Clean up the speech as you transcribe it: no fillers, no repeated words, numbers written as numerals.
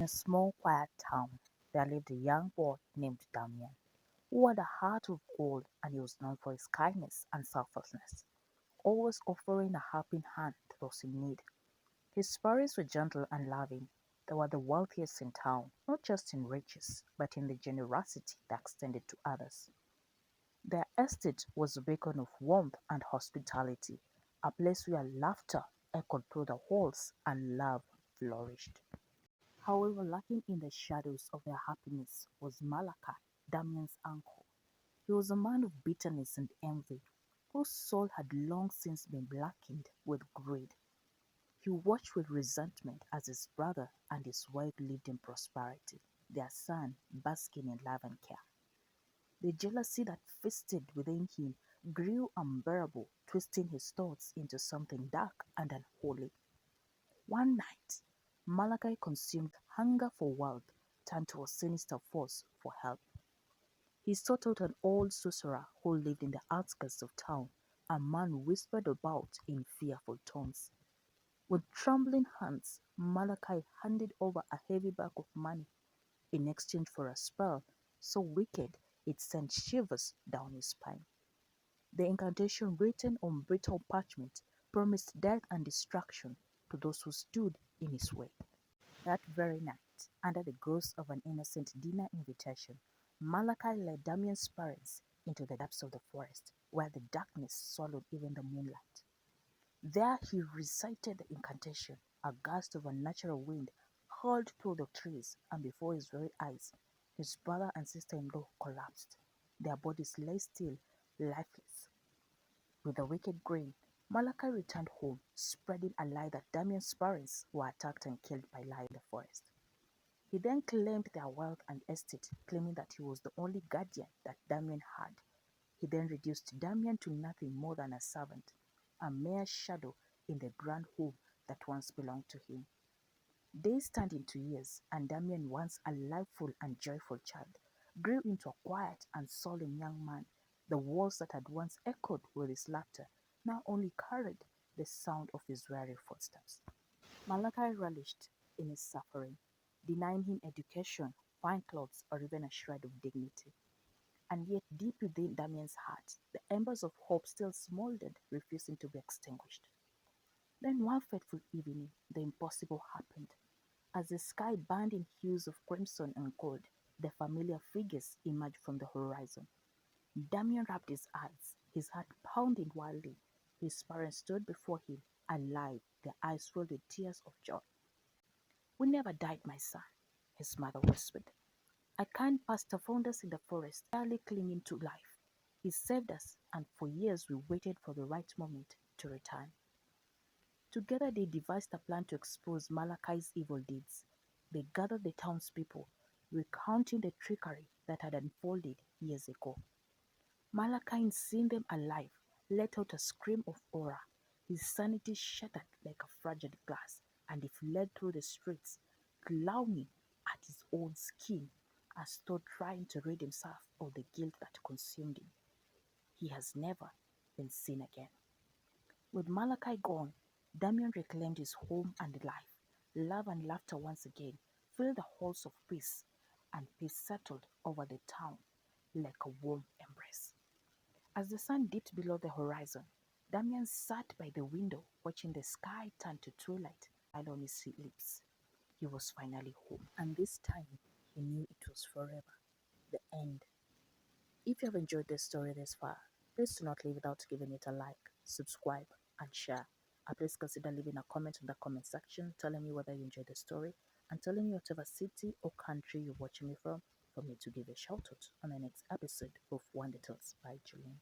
In a small quiet town, there lived a young boy named Damien, who had a heart of gold and he was known for his kindness and selflessness, always offering a helping hand to those in need. His parents were gentle and loving. They were the wealthiest in town, not just in riches, but in the generosity that extended to others. Their estate was a beacon of warmth and hospitality, a place where laughter echoed through the halls and love flourished. However, lurking in the shadows of their happiness was Malachi, Damien's uncle. He was a man of bitterness and envy, whose soul had long since been blackened with greed. He watched with resentment as his brother and his wife lived in prosperity, their son basking in love and care. The jealousy that feasted within him grew unbearable, twisting his thoughts into something dark and unholy. One night, Malachi, consumed hunger for wealth, turned to a sinister force for help. He sought out an old sorcerer who lived in the outskirts of town. A man whispered about in fearful tones. With trembling hands, Malachi handed over a heavy bag of money in exchange for a spell so wicked it sent shivers down his spine. The incantation, written on brittle parchment, promised death and destruction to those who stood in his way. That very night, under the ghost of an innocent dinner invitation, Malachi led Damien's parents into the depths of the forest, where the darkness swallowed even the moonlight. There he recited the incantation. A gust of unnatural wind hurled through the trees, and before his very eyes, his brother and sister-in-law collapsed. Their bodies lay still, lifeless. With a wicked grin, Malachi returned home, spreading a lie that Damien's parents were attacked and killed by Lie in the forest. He then claimed their wealth and estate, claiming that he was the only guardian that Damien had. He then reduced Damien to nothing more than a servant, a mere shadow in the grand home that once belonged to him. Days turned into years, and Damien, once a liveful and joyful child, grew into a quiet and solemn young man. The walls that had once echoed with his laughter now only carried the sound of his weary footsteps. Malachi relished in his suffering, denying him education, fine clothes, or even a shred of dignity. And yet, deep within Damien's heart, the embers of hope still smoldered, refusing to be extinguished. Then, one fateful evening, the impossible happened. As the sky burned in hues of crimson and gold, the familiar figures emerged from the horizon. Damien rubbed his eyes, his heart pounding wildly. His parents stood before him, alive, their eyes filled with tears of joy. "We never died, my son," his mother whispered. "A kind pastor found us in the forest, barely clinging to life. He saved us, and for years we waited for the right moment to return." Together they devised a plan to expose Malachi's evil deeds. They gathered the townspeople, recounting the trickery that had unfolded years ago. Malachi, seeing them alive, let out a scream of horror. His sanity shattered like a fragile glass, and he fled through the streets, glowering at his own skin, as though trying to rid himself of the guilt that consumed him. He has never been seen again. With Malachi gone, Damien reclaimed his home and life. Love and laughter once again filled the halls of peace, and peace settled over the town like a warm embrace. As the sun dipped below the horizon, Damien sat by the window watching the sky turn to twilight and on his lips. He was finally home, and this time he knew it was forever. The end. If you have enjoyed this story this far, please do not leave without giving it a like, subscribe, and share. And please consider leaving a comment in the comment section telling me whether you enjoyed the story and telling me whatever city or country you're watching me from for me to give a shout out on the next episode of Wonder Tales by Julian.